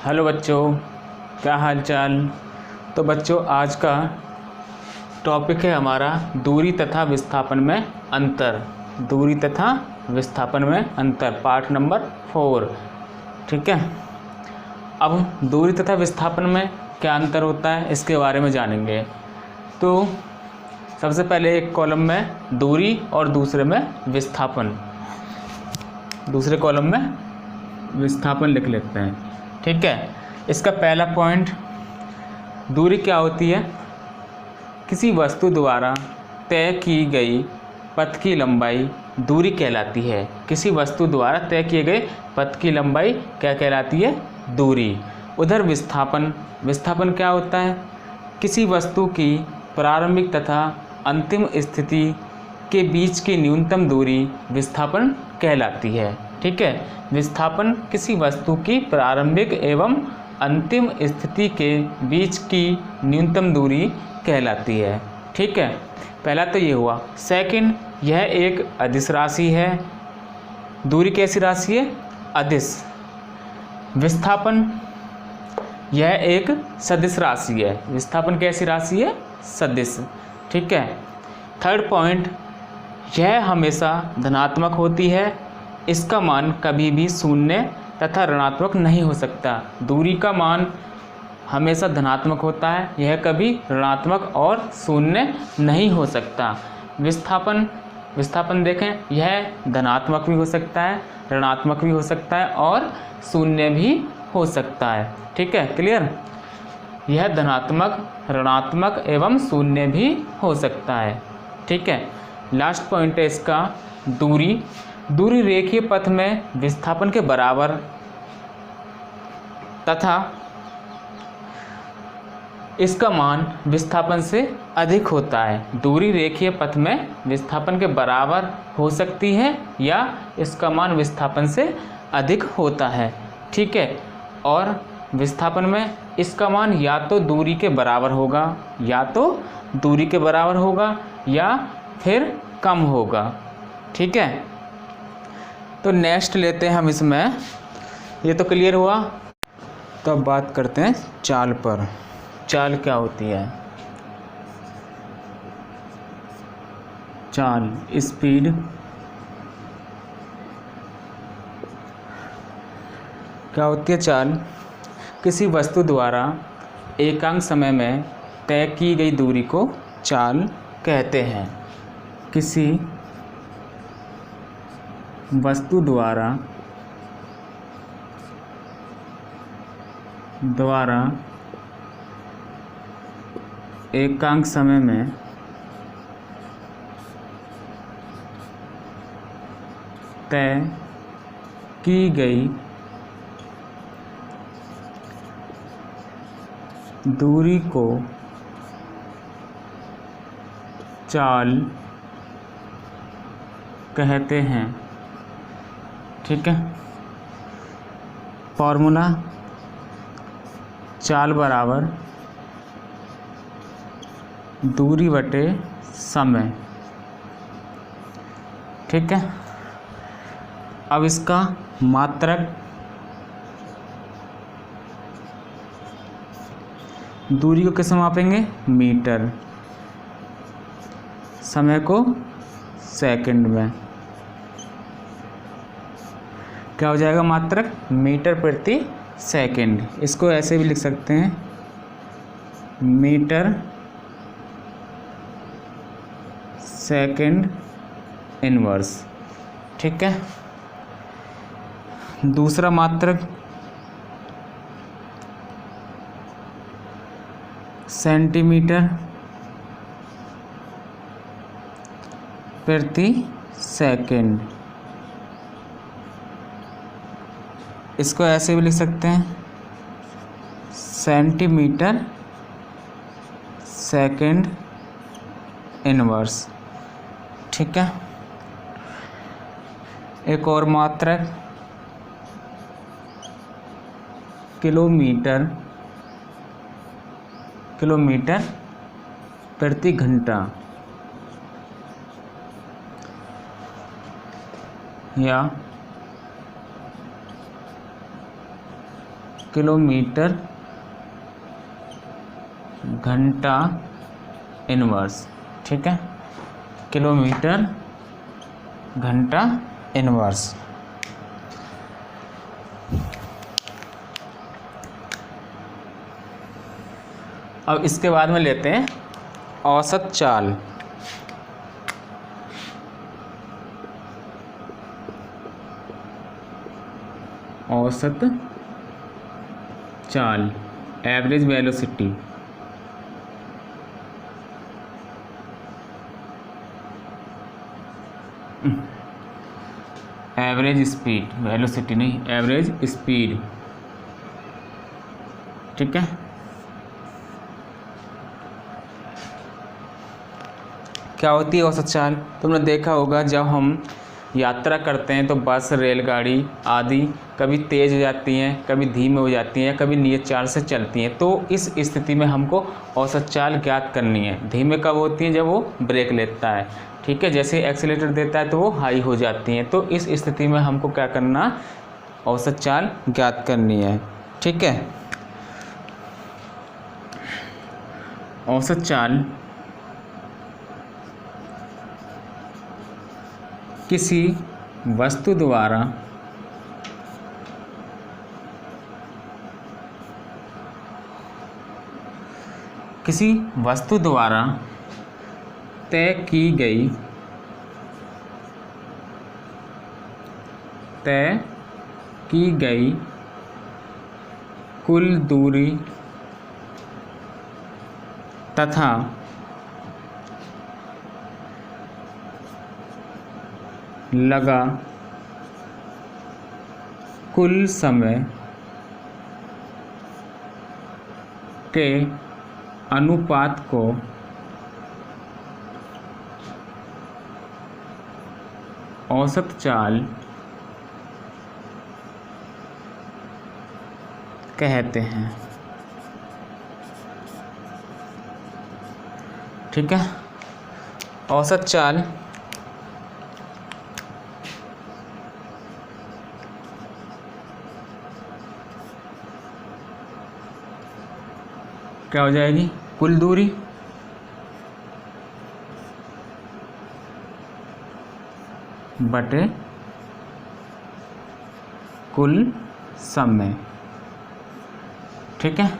Hello बच्चों, क्या हाल चाल। तो बच्चों, आज का टॉपिक है हमारा दूरी तथा विस्थापन में अंतर। दूरी तथा विस्थापन में अंतर, पार्ट नंबर 4। ठीक है। अब दूरी तथा विस्थापन में क्या अंतर होता है इसके बारे में जानेंगे। तो सबसे पहले एक कॉलम में दूरी और दूसरे में विस्थापन, दूसरे कॉलम में विस्थापन लिख लेते हैं। ठीक है। इसका पहला पॉइंट, दूरी क्या होती है? किसी वस्तु द्वारा तय की गई पथ की लंबाई दूरी कहलाती है। किसी वस्तु द्वारा तय किए गए पथ की लंबाई क्या कहलाती है? दूरी। उधर विस्थापन, विस्थापन क्या होता है? किसी वस्तु की प्रारंभिक तथा अंतिम स्थिति के बीच की न्यूनतम दूरी विस्थापन कहलाती है। ठीक है। विस्थापन किसी वस्तु की प्रारंभिक एवं अंतिम स्थिति के बीच की न्यूनतम दूरी कहलाती है। ठीक है। पहला तो ये हुआ। सेकंड, यह एक अदिश राशि है। दूरी कैसी राशि है? अदिश। विस्थापन, यह एक सदिश राशि है। विस्थापन कैसी राशि है? सदिश। ठीक है। थर्ड पॉइंट, यह हमेशा धनात्मक होती है। इसका मान कभी भी शून्य तथा ऋणात्मक नहीं हो सकता। दूरी का मान हमेशा धनात्मक होता है, यह कभी ऋणात्मक और शून्य नहीं हो सकता। विस्थापन, विस्थापन देखें, यह धनात्मक भी हो सकता है, ऋणात्मक भी हो सकता है और शून्य भी हो सकता है। ठीक है, क्लियर। यह धनात्मक, ऋणात्मक एवं शून्य भी हो सकता है। ठीक है। लास्ट पॉइंट है इसका दूरी। दूरी रेखीय पथ में विस्थापन के बराबर तथा इसका मान विस्थापन से अधिक होता है। दूरी रेखीय पथ में विस्थापन के बराबर हो सकती है या इसका मान विस्थापन से अधिक होता है। ठीक है। और विस्थापन में इसका मान या तो दूरी के बराबर होगा, या तो दूरी के बराबर होगा या फिर कम होगा। ठीक है। तो नेक्स्ट लेते हैं हम इसमें, ये तो क्लियर हुआ। तो अब बात करते हैं चाल पर। चाल क्या होती है? चाल, स्पीड। क्या होती है चाल? किसी वस्तु द्वारा एकांक समय में तय की गई दूरी को चाल कहते हैं। किसी वस्तु द्वारा एकांक समय में तय की गई दूरी को चाल कहते हैं। ठीक है। फॉर्मूला, चाल बराबर दूरी बटे समय। ठीक है। अब इसका मात्रक, दूरी को कैसे मापेंगे? मीटर, समय को सेकंड में। क्या हो जाएगा मात्रक? मीटर प्रति सेकंड। इसको ऐसे भी लिख सकते हैं, मीटर सेकंड इनवर्स। ठीक है। दूसरा मात्रक सेंटीमीटर प्रति सेकंड। इसको ऐसे भी लिख सकते हैं, सेंटीमीटर सेकंड इनवर्स। ठीक है। एक और मात्रक किलोमीटर प्रति घंटा या किलोमीटर घंटा इनवर्स। ठीक है, किलोमीटर घंटा इनवर्स। अब इसके बाद में लेते हैं औसत चाल। औसत चाल, average velocity. Average speed, velocity नहीं, एवरेज स्पीड। ठीक है, क्या होती है औसत चाल? तुमने देखा होगा जब हम यात्रा करते हैं तो बस, रेलगाड़ी आदि कभी तेज़ हो जाती हैं, कभी धीमे हो जाती हैं, कभी नियत चाल से चलती हैं। तो इस स्थिति में हमको औसत चाल ज्ञात करनी है। धीमे कब होती हैं? जब वो ब्रेक लेता है। ठीक है, जैसे एक्सीलरेटर देता है तो वो हाई हो जाती हैं। तो इस स्थिति में हमको क्या करना? औसत चाल ज्ञात करनी है। ठीक है, औसत चाल किसी वस्तु द्वारा तय की गई कुल दूरी तथा लगा कुल समय के अनुपात को औसत चाल कहते हैं। ठीक है, औसत चाल क्या हो जाएगी? कुल दूरी बटे कुल समय। ठीक है,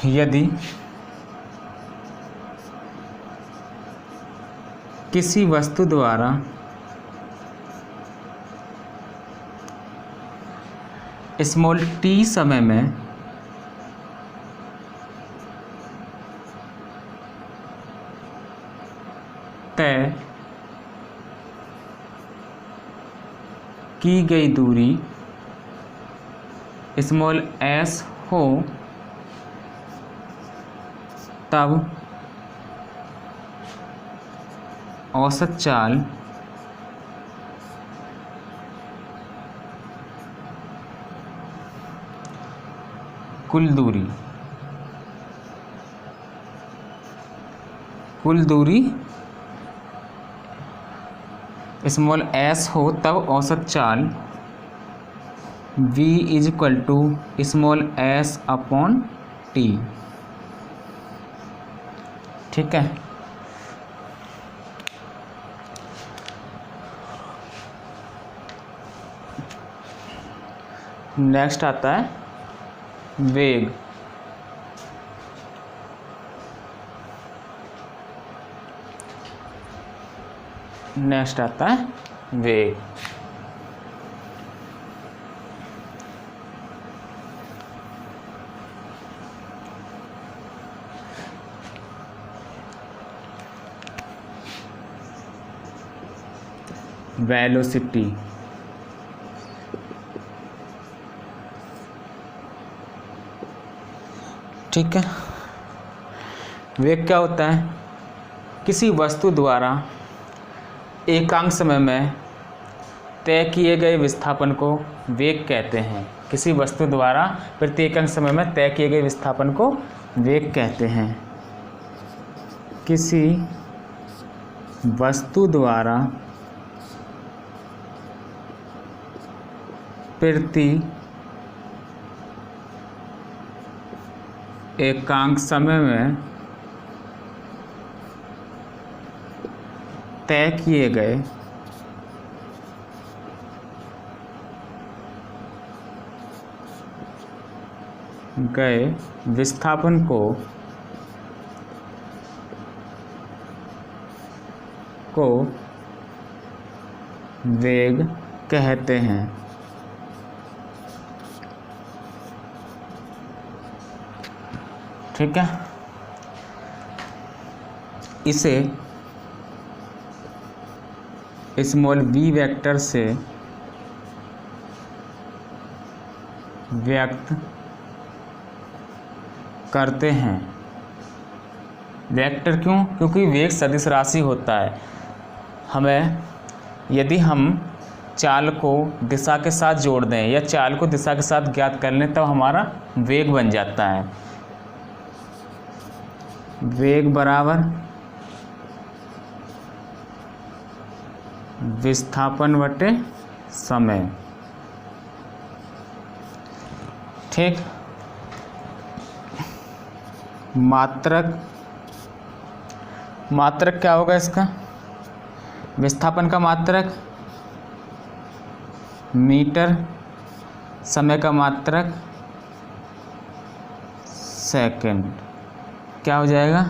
यदि किसी वस्तु द्वारा स्मॉल t समय में तय की गई दूरी स्मॉल s हो तब औसत चाल कुल दूरी स्मॉल s हो तब औसत चाल v = small s upon t। ठीक है, नेक्स्ट आता है वेग। नेक्स्ट आता है वेग। वेलोसिटी, ठीक है। वेग क्या होता है? किसी वस्तु द्वारा एकांक समय में तय किए गए विस्थापन को वेग कहते हैं। किसी वस्तु द्वारा प्रति एकांक समय में तय किए गए विस्थापन को वेग कहते हैं। किसी वस्तु द्वारा प्रति एकांक समय में तय किए गए विस्थापन को वेग कहते हैं। ठीक है, इसे स्मॉल v वेक्टर से व्यक्त करते हैं। वेक्टर क्यों? क्योंकि वेग सदिश राशि होता है। हमें यदि हम चाल को दिशा के साथ जोड़ दें या चाल को दिशा के साथ ज्ञात कर लें तब हमारा वेग बन जाता है। वेग बराबर विस्थापन बटे समय। ठीक, मात्रक क्या होगा इसका? विस्थापन का मात्रक मीटर, समय का मात्रक सेकंड। क्या हो जाएगा?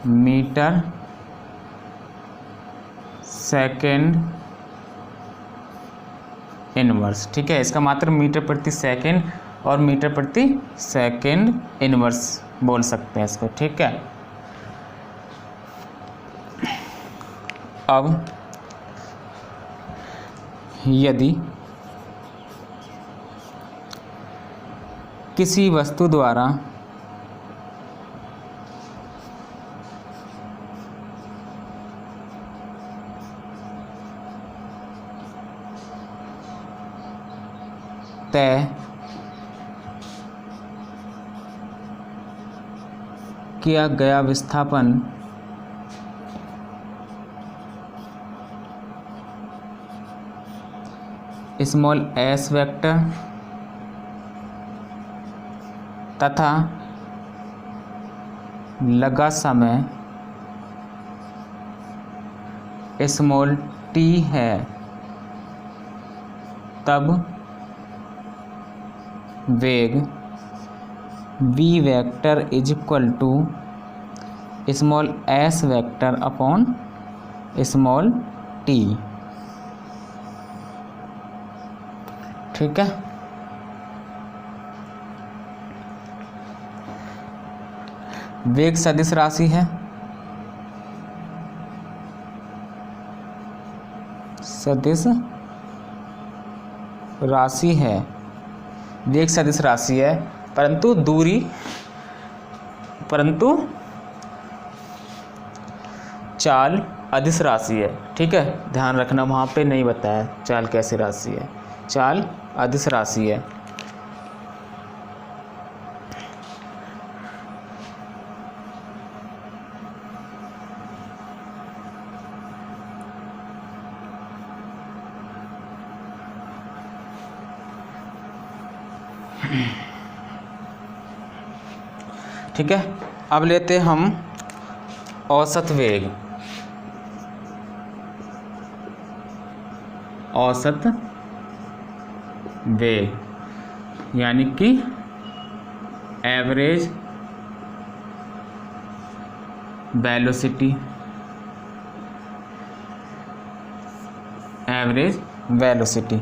Metre second inverse. ठीक है, इसका मात्रक मीटर प्रति सेकंड और मीटर प्रति सेकंड इनवर्स बोल सकते हैं इसको। ठीक है, अब यदि किसी वस्तु द्वारा तय किया गया विस्थापन स्मॉल s वेक्टर तथा लगा समय स्मॉल t है, तब वेग v vector is equal to small s vector upon small t। ठीक है, वेग सदिश राशि है, सदिश राशि है, वेग सदिश राशि है, परंतु चाल अदिश राशि है। ठीक है, ध्यान रखना, वहाँ पे नहीं बताया चाल कैसी राशि है। चाल अदिश राशि है। ठीक है, अब लेते हम औसत वेग। औसत वेग यानी कि एवरेज वेलोसिटी। Average velocity.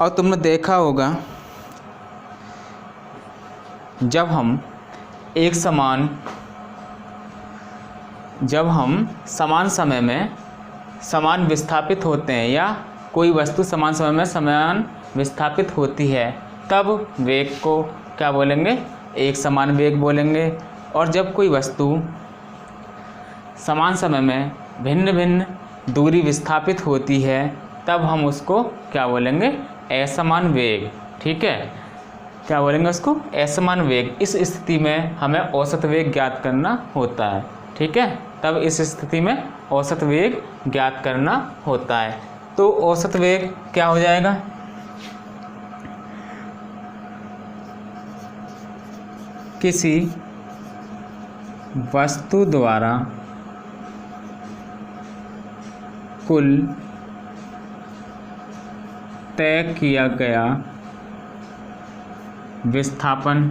और तुमने देखा होगा जब हम समान समय में समान विस्थापित होते हैं या कोई वस्तु समान समय में समान विस्थापित होती है तब वेग को क्या बोलेंगे? एक समान वेग बोलेंगे। और जब कोई वस्तु समान समय में भिन्न भिन्न दूरी विस्थापित होती है तब हम उसको क्या बोलेंगे? असमान वेग। ठीक है, क्या बोलेंगे उसको, असमान वेग। इस स्थिति में हमें औसत वेग ज्ञात करना होता है, ठीक है। तब इस स्थिति में औसत वेग ज्ञात करना होता है। तो औसत वेग क्या हो जाएगा, किसी वस्तु द्वारा कुल तय किया गया विस्थापन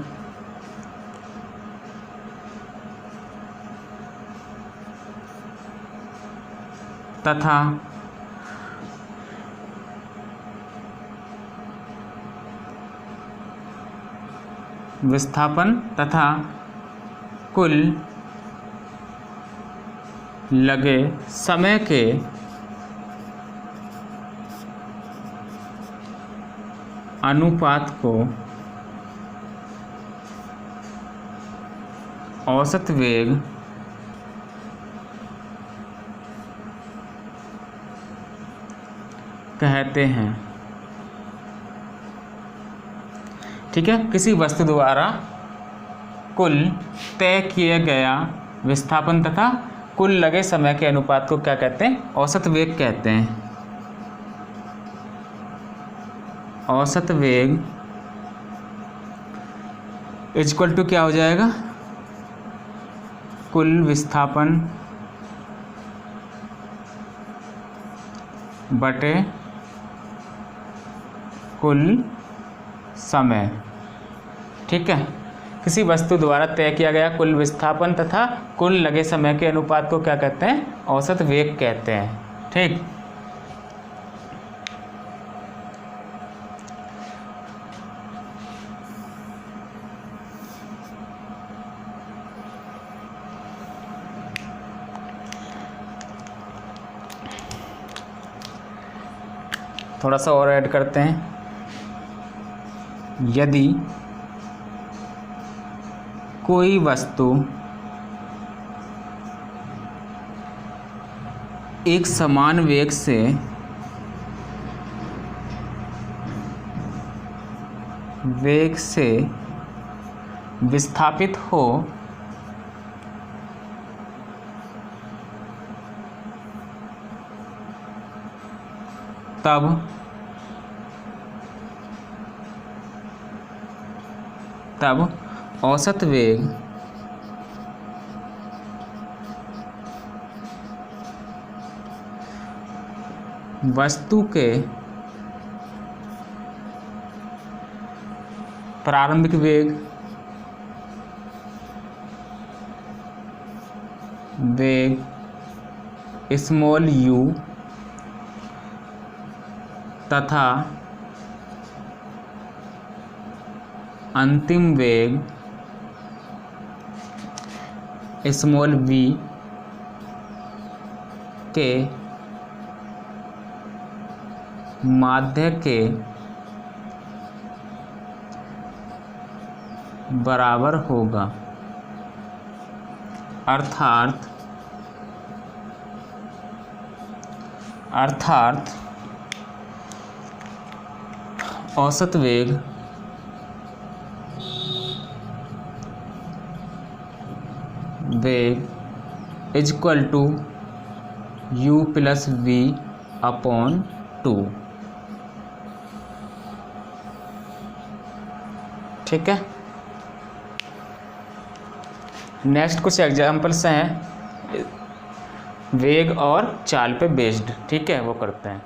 तथा कुल लगे समय के अनुपात को औसत वेग कहते हैं, ठीक है। किसी वस्तु द्वारा कुल तय किए गया विस्थापन तथा कुल लगे समय के अनुपात को क्या कहते हैं, औसत वेग कहते हैं। औसत वेग इक्वल टू क्या हो जाएगा, कुल विस्थापन बटे कुल समय, ठीक है। किसी वस्तु द्वारा तय किया गया कुल विस्थापन तथा कुल लगे समय के अनुपात को क्या कहते हैं, औसत वेग कहते हैं, ठीक। थोड़ा सा और ऐड करते हैं। यदि कोई वस्तु एक समान वेग से विस्थापित हो तब औसत वेग वस्तु के प्रारंभिक वेग स्मॉल u तथा अंतिम वेग स्मॉल v के माध्य के बराबर होगा। अर्थात औसत वेग is equal to u plus v upon 2, ठीक है। नेक्स्ट कुछ एग्जाम्पल्स हैं वेग और चाल पे बेस्ड, ठीक है, वो करते हैं।